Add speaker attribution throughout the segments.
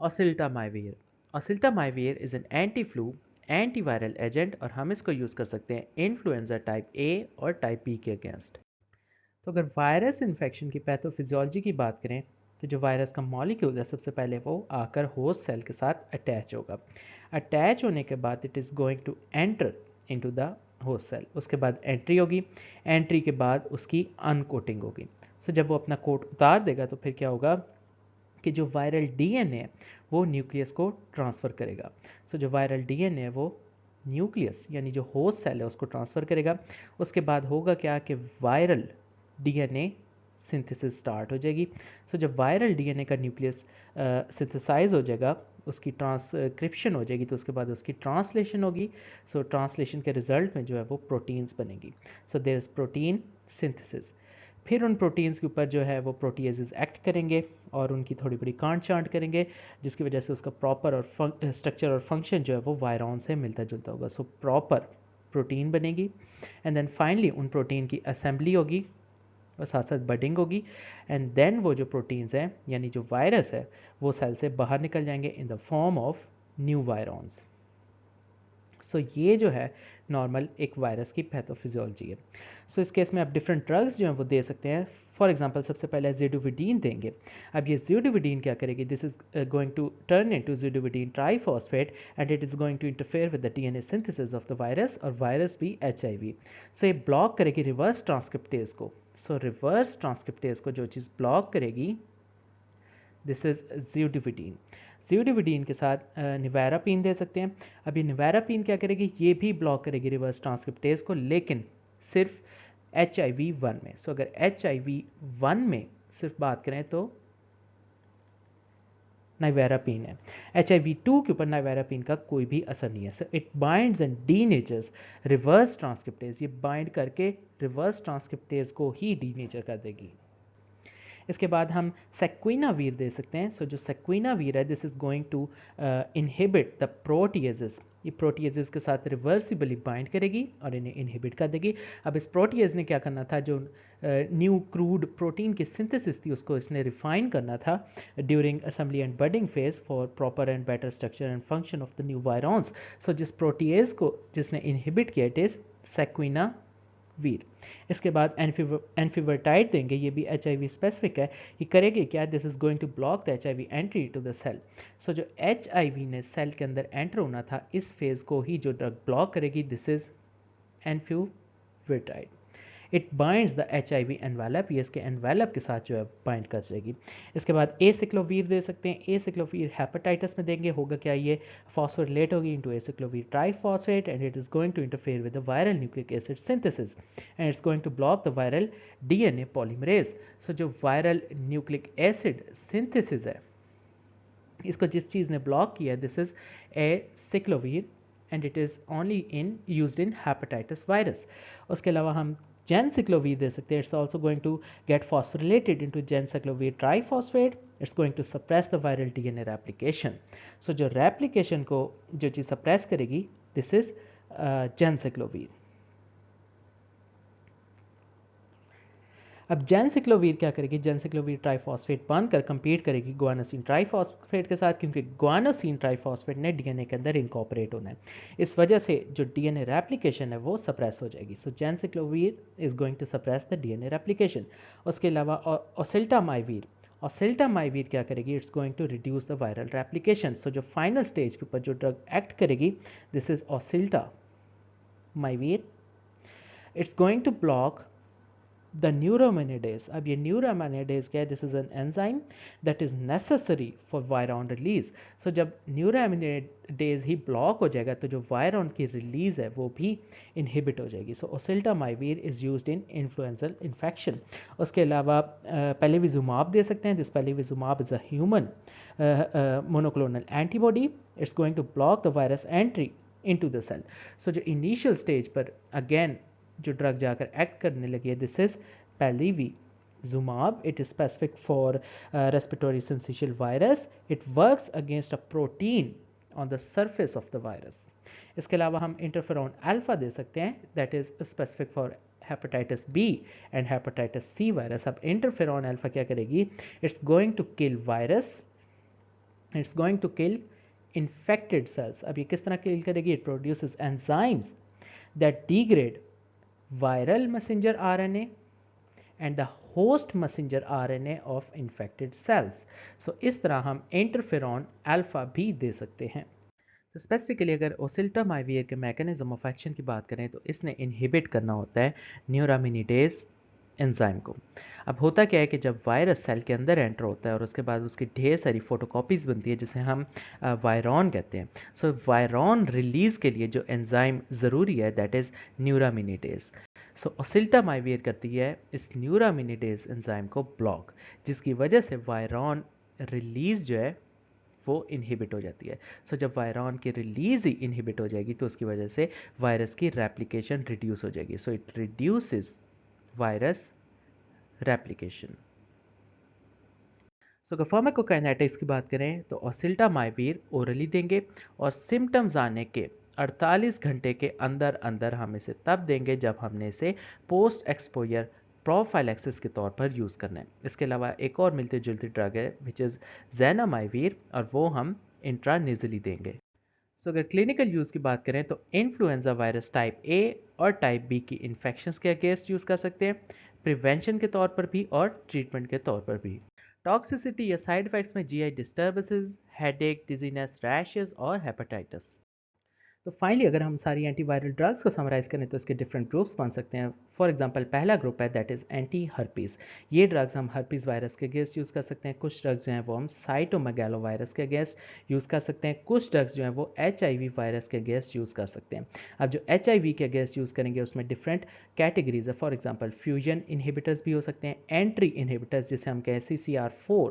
Speaker 1: ओसेल्टामाइविर। Oseltamivir is an anti flu antiviral agent और हम इसको यूज़ कर सकते हैं इन्फ्लुएंजा टाइप ए और टाइप बी के अगेंस्ट। तो अगर वायरस इन्फेक्शन की पैथोफिजियोलॉजी की बात करें तो जो वायरस का मॉलिक्यूल है सबसे पहले वो आकर होस्ट सेल के साथ अटैच होगा। अटैच होने के बाद it is going to enter into the host cell. उसके बाद एंट्री होगी। एंट्री के बाद उसकी अनकोटिंग होगी। सो जब वो अपना कोट उतार देगा तो फिर क्या होगा कि जो वायरल डीएनए है वो न्यूक्लियस को ट्रांसफ़र करेगा। सो जो वायरल डीएनए है वो न्यूक्लियस यानी जो होस्ट सेल है उसको ट्रांसफ़र करेगा। उसके बाद होगा क्या कि वायरल डीएनए सिंथेसिस स्टार्ट हो जाएगी। सो जब वायरल डीएनए का न्यूक्लियस सिंथेसाइज हो जाएगा, उसकी ट्रांसक्रिप्शन हो जाएगी, तो उसके बाद उसकी ट्रांसलेशन होगी। सो ट्रांसलेशन के रिजल्ट में जो है वो प्रोटीन्स बनेगी। So there is protein synthesis. फिर उन प्रोटीन्स के ऊपर जो है वो प्रोटीएजेस एक्ट करेंगे और उनकी थोड़ी बड़ी कांट छांट करेंगे, जिसकी वजह से उसका प्रॉपर और स्ट्रक्चर और फंक्शन जो है वो वायरॉन से मिलता जुलता होगा। सो प्रॉपर प्रोटीन बनेगी एंड देन फाइनली उन प्रोटीन की असेंबली होगी और साथ साथ बडिंग होगी एंड देन वो जो प्रोटीन्स हैं यानी जो वायरस है वो सेल से बाहर निकल जाएंगे in the form of new virions. So ये जो है नॉर्मल एक वायरस की पैथोफिजियोलॉजी है। सो इस केस में आप डिफरेंट ड्रग्स जो हैं वो दे सकते हैं। फॉर एग्जांपल सबसे पहले ज़िडोविडीन देंगे। अब ये ज़िडोविडीन क्या करेगी, this is going to turn into zidovudine triphosphate and it is going to interfere with the DNA synthesis of the virus और वायरस भी एचआईवी। सो ये ब्लॉक करेगी रिवर्स ट्रांसक्रिप्टेज को। सो रिवर्स ट्रांसक्रिप्टेज को जो चीज़ ब्लॉक करेगी दिस इज ज़िडोविडीन। ज़िडोविडीन के साथ निवारापीन दे सकते हैं। अब ये निवारापीन क्या करेगी, ये भी ब्लॉक करेगी रिवर्स ट्रांसक्रिप्टेज को, लेकिन सिर्फ HIV-1 में। सो अगर HIV-1 में सिर्फ बात करें तो नाइवेरापीन है। HIV-2 के ऊपर नाइवेरापीन का कोई भी असर नहीं है। So it binds and denatures reverse transcriptase. ये बाइंड करके रिवर्स ट्रांसक्रिप्टेज को ही डीनेचर कर देगी। इसके बाद हम सेक्विनावीर दे सकते हैं। सो जो सेक्विनावीर है this is going to inhibit the proteases. ये प्रोटीएजेस के साथ रिवर्सिबली बाइंड करेगी और इन्हें इनहिबिट कर देगी। अब इस प्रोटीएज ने क्या करना था, जो न्यू क्रूड प्रोटीन की सिंथेसिस थी उसको इसने रिफाइन करना था during assembly and budding phase for proper and better structure and function of the new virions. So जिस प्रोटीएज को जिसने इनहिबिट किया इट इज सेक्विना वीर। इसके बाद एनफीवर्टाइड देंगे, ये भी HIV स्पेसिफिक है। ये करेगी क्या, this is going to block the HIV entry to the cell. So जो HIV ने सेल के अंदर एंटर होना था इस फेज को ही जो ड्रग ब्लॉक करेगी this is enfuvirtide. It binds the HIV envelope, ये इसके एनवेलप के साथ जो है बाइंड कर जाएगी। इसके बाद एसिक्लोवीर दे सकते हैं। एसिक्लोवीर हेपेटाइटिस में देंगे, होगा क्या, ये फॉस्फोरिलेट होगी into acyclovir triphosphate and it is going to interfere with the viral nucleic acid synthesis and it's going to block the viral DNA polymerase. So जो वायरल न्यूक्लिक एसिड सिंथेसिस है इसको जिस चीज़ ने ब्लॉक किया this is acyclovir and it is only in used in hepatitis virus. उसके अलावा हम ganciclovir दे सकते हैं। It's also going to get phosphorylated into ganciclovir triphosphate. It's going to suppress the viral DNA replication. So जो replication को जो चीज़ सप्रेस करेगी दिस इज जेनसिक्लोवीर। अब जेनसिक्लोवीर क्या करेगी, जेनसिक्लोवीर ट्राइफॉस्फेट बनकर कंपीट करेगी गुआनोसिन ट्राइफॉस्फेट के साथ, क्योंकि गुआनोसिन ट्राइफॉस्फेट ने DNA के अंदर इनकॉपरेट होना है। इस वजह से जो DNA रेप्लिकेशन है वो सप्रेस हो जाएगी। So ganciclovir is going to suppress the DNA replication. उसके अलावा ओसेल्टामाइवीर, ओसेल्टामाइवीर क्या करेगी, it's going to reduce the viral replication. So जो फाइनल स्टेज के ऊपर जो ड्रग एक्ट करेगी this is oseltamivir. It's going to block the neuraminidase. अब ये न्यूरोमाइनेडेज क्या है, this is an enzyme that is necessary for virion release. So जब न्यूरोमाइनेडेज ही ब्लॉक हो जाएगा तो जो वायरॉन की रिलीज है वो भी इनहिबिट हो जाएगी। So oseltamivir is used in influenzal infection. उसके अलावा पेलीविजुमाब दे सकते हैं। This palivizumab is a human monoclonal antibody. It's going to block the virus entry into the cell. So जो इनिशियल स्टेज पर अगेन जो ड्रग जाकर एक्ट करने लगी है this is palivizumab. It is specific for respiratory syncytial virus. It works against a protein on the surface of the virus. इसके अलावा हम इंटरफेरॉन अल्फा दे सकते हैं that is specific for hepatitis B and hepatitis C virus. अब interferon alpha क्या करेगी, it's going to kill virus it's going to kill infected cells. अब ये किस तरह किल करेगी? It produces enzymes that degrade viral messenger RNA and the host messenger RNA of infected cells. So इस तरह हम इंटरफेरॉन अल्फा भी दे सकते हैं। तो स्पेसिफिकली अगर ओसिल्टामाइविर के मैकेनिज्म ऑफ एक्शन की बात करें तो इसने इनहिबिट करना होता है न्यूरामिनिडेज एंजाइम को। अब होता क्या है कि जब वायरस सेल के अंदर एंटर होता है और उसके बाद उसकी ढेर सारी फोटोकॉपीज बनती है जिसे हम वायरॉन कहते हैं। सो वायरॉन रिलीज के लिए जो एंजाइम ज़रूरी है दैट इज़ न्यूरामिनिडेज। सो ओसिल्टामाइविर करती है इस न्यूरामिनिडेज एंजाइम को ब्लॉक, जिसकी वजह से वायरॉन रिलीज जो है वो इनहिबिट हो जाती है। सो जब वायरॉन की रिलीज ही इनहिबिट हो जाएगी तो उसकी वजह से वायरस की रेप्लिकेशन रिड्यूस हो जाएगी। So it reduces virus replication. So अगर फार्माकोकाइनेटिक्स की बात करें तो ओसिल्टामाइविर ओरली देंगे और सिम्टम्स आने के 48 घंटे के अंदर अंदर हम इसे तब देंगे जब हमने इसे पोस्ट एक्सपोजर प्रोफाइलैक्सिस के तौर पर यूज़ करना है। इसके अलावा एक और मिलती जुलती ड्रग है विच इज़ ज़ैनामाइविर और वो हम इंट्रानेजली देंगे। सो अगर क्लिनिकल यूज़ की बात करें तो इन्फ्लुएंजा वायरस टाइप ए और टाइप बी की इन्फेक्शंस के अगेंस्ट यूज़ कर सकते हैं, प्रिवेंशन के तौर पर भी और ट्रीटमेंट के तौर पर भी। टॉक्सिसिटी या साइड इफेक्ट्स में GI disturbances, headache, dizziness, rashes और हेपेटाइटिस। तो फाइनली अगर हम सारी एंटीवायरल ड्रग्स को समराइज करें तो इसके डिफरेंट ग्रुप्स बन सकते हैं। फॉर एग्जांपल पहला ग्रुप है दैट इज़ एंटी हर्पीज़। ये ड्रग्स हम हर्पीज़ वायरस के अगेंस्ट यूज़ कर सकते हैं। कुछ ड्रग्स जो हैं वो हम साइटोमेगालो वायरस के अगेंस्ट यूज़ कर सकते हैं। कुछ ड्रग्स जो हैं वो एचआईवी वायरस के अगेंस्ट यूज़ कर सकते हैं। अब जो एचआईवी के अगेंस्ट यूज़ करेंगे उसमें डिफरेंट कैटेगरीज है। फॉर एग्जाम्पल फ्यूजन इनहिबिटर्स भी हो सकते हैं, एंट्री इनहिबिटर्स जिसे हम कहें CCR4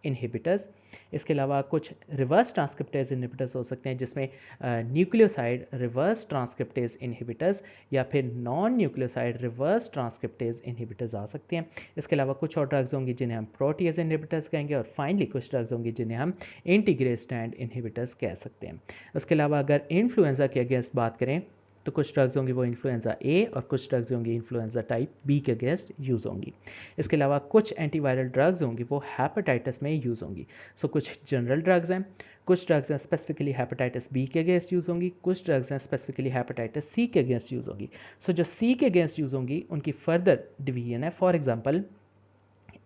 Speaker 1: इनहिबिटर्स। इसके अलावा कुछ रिवर्स ट्रांसक्रिप्टेज इनहिबिटर्स हो सकते हैं जिसमें न्यूक्लियोसाइड रिवर्स ट्रांसक्रिप्टेज इनहिबिटर्स या फिर non nucleoside reverse transcriptase inhibitors आ सकते हैं। इसके अलावा कुछ और ड्रग्स होंगी जिन्हें हम प्रोटीज इनहिबिटर्स कहेंगे और फाइनली कुछ ड्रग्स होंगी जिन्हें हम इंटीग्रेज स्टैंड इनहिबिटर्स कह सकते हैं। उसके अलावा अगर इन्फ्लुएंजा के अगेंस्ट बात करें तो कुछ ड्रग्स होंगी वो इन्फ्लुएंजा ए और कुछ ड्रग्स होंगी इन्फ्लुएंजा टाइप बी के अगेंस्ट यूज़ होंगी। इसके अलावा कुछ एंटीवायरल ड्रग्स होंगी वो हेपेटाइटिस में यूज़ होंगी। सो कुछ जनरल ड्रग्स हैं, कुछ ड्रग्स हैं स्पेसिफिकली हेपेटाइटिस बी के अगेंस्ट यूज़ होंगी, कुछ ड्रग्स हैं स्पेसिफिकली हेपेटाइटिस सी के अगेंस्ट यूज़ होंगी। सो जो सी के अगेंस्ट यूज़ होंगी उनकी फर्दर डिवीजन है। For example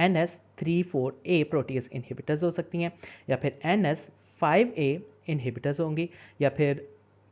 Speaker 1: NS34A protease inhibitors हो सकती हैं या फिर NS5A इनहिबिटर्स होंगी या फिर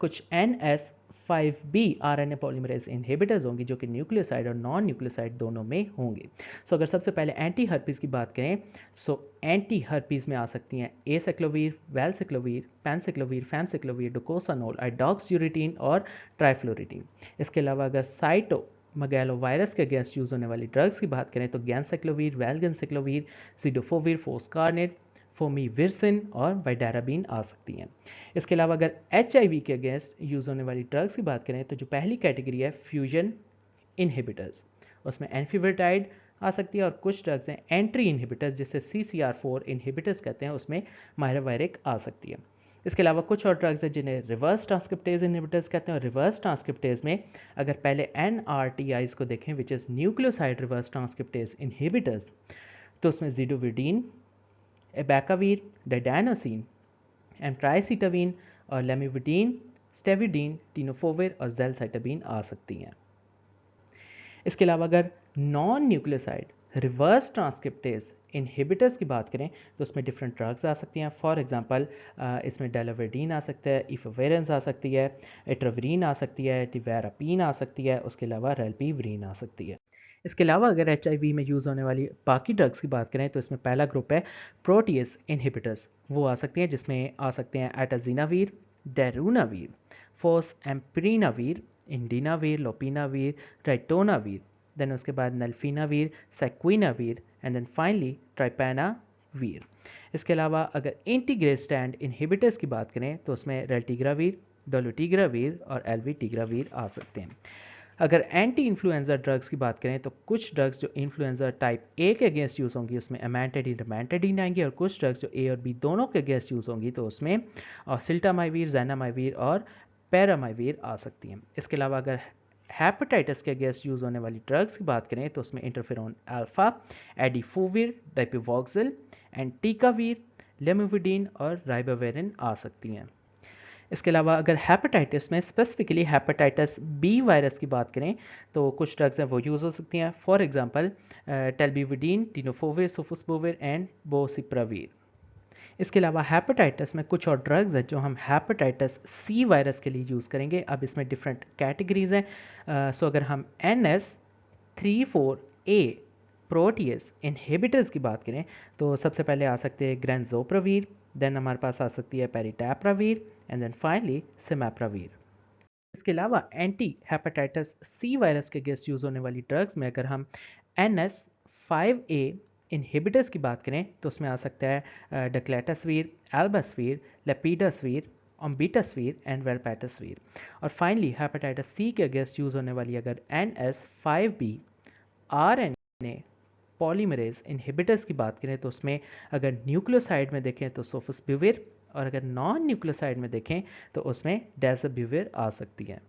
Speaker 1: कुछ NS5B RNA पॉलीमरेज इनहिबिटर्स होंगी जो कि न्यूक्लियोसाइड और नॉन न्यूक्लियोसाइड दोनों में होंगे। सो अगर सबसे पहले एंटी हर्पीज़ की बात करें सो एंटी हर्पीज़ में आ सकती हैं एसाइक्लोवीर, वैलसाइक्लोवीर, पैनसाइक्लोवीर, फैमसाइक्लोवीर, डोकोसानोल, आइडॉक्सयूरिटीन और ट्राइफ्लोरिटीन। इसके अलावा अगर मैगेलो वायरस के अगेंस्ट यूज़ होने वाली ड्रग्स की बात करें तो गैंसाइक्लोवीर, वैलगेंसाइक्लोवीर, सिडोफोविर, फोस्कारनेट, फोमीविरसिन और वाइडाराबिन आ सकती हैं। इसके अलावा अगर HIV के अगेंस्ट यूज़ होने वाली ड्रग्स की बात करें तो जो पहली कैटेगरी है फ्यूजन इनहिबिटर्स, उसमें एनफीविटाइड आ सकती है और कुछ ड्रग्स हैं एंट्री इनहिबिटर्स जिसे CCR4 इनहिबिटर्स कहते हैं, उसमें मायरावायरिक आ सकती है। इसके अलावा कुछ और ड्रग्स हैं जिन्हें रिवर्स ट्रांसक्रिप्टेज इनहिबिटर्स कहते हैं और रिवर्स ट्रांसक्रिप्टेज में अगर पहले NRTIs को देखें which is nucleoside reverse transcriptase inhibitors तो उसमें जिडोविडीन, एबैकावीर, डाइडानोसिन, एमट्राइसिटावीन और लेमिविडीन, स्टेविडीन, टीनोफोविर और जेलसाइटाबीन आ सकती हैं। इसके अलावा अगर non nucleoside reverse transcriptase inhibitors की बात करें तो उसमें डिफरेंट ड्रग्स आ सकती हैं। फॉर एग्जांपल इसमें डेलावेडीन आ सकता है, इफोवेरेंस आ सकती है, एट्रोवरीन आ सकती है, टिवेरापीन आ सकती है, उसके अलावा रेल्पीवरीन आ सकती है। इसके अलावा अगर HIV में यूज़ होने वाली बाकी ड्रग्स की बात करें तो इसमें पहला ग्रुप है प्रोटीज इनहिबिटर्स, वो आ सकती हैं जिसमें आ सकते हैं एटाजिनावीर, डेरूनावीर, फोसएम्प्रीनावीर, इंडिनावीर, लोपिनावीर, राइटोनावीर, देन उसके बाद नल्फीनावीर, सेक्विनावीर एंड देन फाइनली ट्राइपेनावीर। इसके अलावा अगर इंटीग्रेज स्टैंड इनहिबिटर्स की बात करें तो उसमें रेल्टिग्रावीर, डोलोटिग्रावीर और एल्विटिग्रावीर आ सकते हैं। अगर एंटी इन्फ्लुएंजा ड्रग्स की बात करें तो कुछ ड्रग्स जो इन्फ्लुएंजा टाइप ए के अगेंस्ट यूज़ होंगी उसमें एमेंटेडिन, रिमेंटेडिन आएंगी और कुछ ड्रग्स जो ए और बी दोनों के अगेंस्ट यूज़ होंगी तो उसमें सिल्टामाइवीर, जैनामाइवीर और पैरामाइवीर आ सकती हैं। इसके अलावा अगर हेपेटाइटिस के अगेंस्ट यूज़ होने वाली ड्रग्स की बात करें तो उसमें इंटरफेरॉन अल्फा, एडिफोविर, डाइपिवॉक्सिल, एंटीकावीर, लेमिविडीन और राइबाविरिन आ सकती हैं। इसके अलावा अगर हेपेटाइटिस में स्पेसिफिकली हेपेटाइटिस बी वायरस की बात करें तो कुछ ड्रग्स हैं वो यूज़ हो सकती हैं। For example telbivudine, tenofovir, sofosbuvir and boceprevir. इसके अलावा हेपेटाइटिस में कुछ और ड्रग्स हैं जो हम हेपेटाइटिस सी वायरस के लिए यूज़ करेंगे। अब इसमें डिफरेंट कैटेगरीज हैं। सो अगर हम NS34A प्रोटीएस इनहिबिटर्स की बात करें तो सबसे पहले आ सकते हैं ग्रेंजोप्रावीर, देन हमारे पास आ सकती है पेरिटैप्रावीर एंड देन फाइनली सिमैप्रावीर। इसके अलावा एंटी हेपेटाइटिस सी वायरस के अगेंस्ट यूज़ होने वाली ड्रग्स में अगर हम NS5A इनहिबिटर्स की बात करें तो उसमें आ सकता है डक्लेटास्वीर, एल्बास्वीर, लेपिडास्वीर, ओम्बिटास्वीर एंड वेलपैटास्वीर। और फाइनली हेपेटाइटिस सी के अगेंस्ट यूज़ होने वाली अगर NS5B RNA पॉलीमरेज इनहिबिटर्स की बात करें तो उसमें अगर न्यूक्लियोसाइड में देखें तो सोफोस्बुविर और अगर नॉन न्यूक्लियोसाइड में देखें तो उसमें डेजाब्यूविर आ सकती है।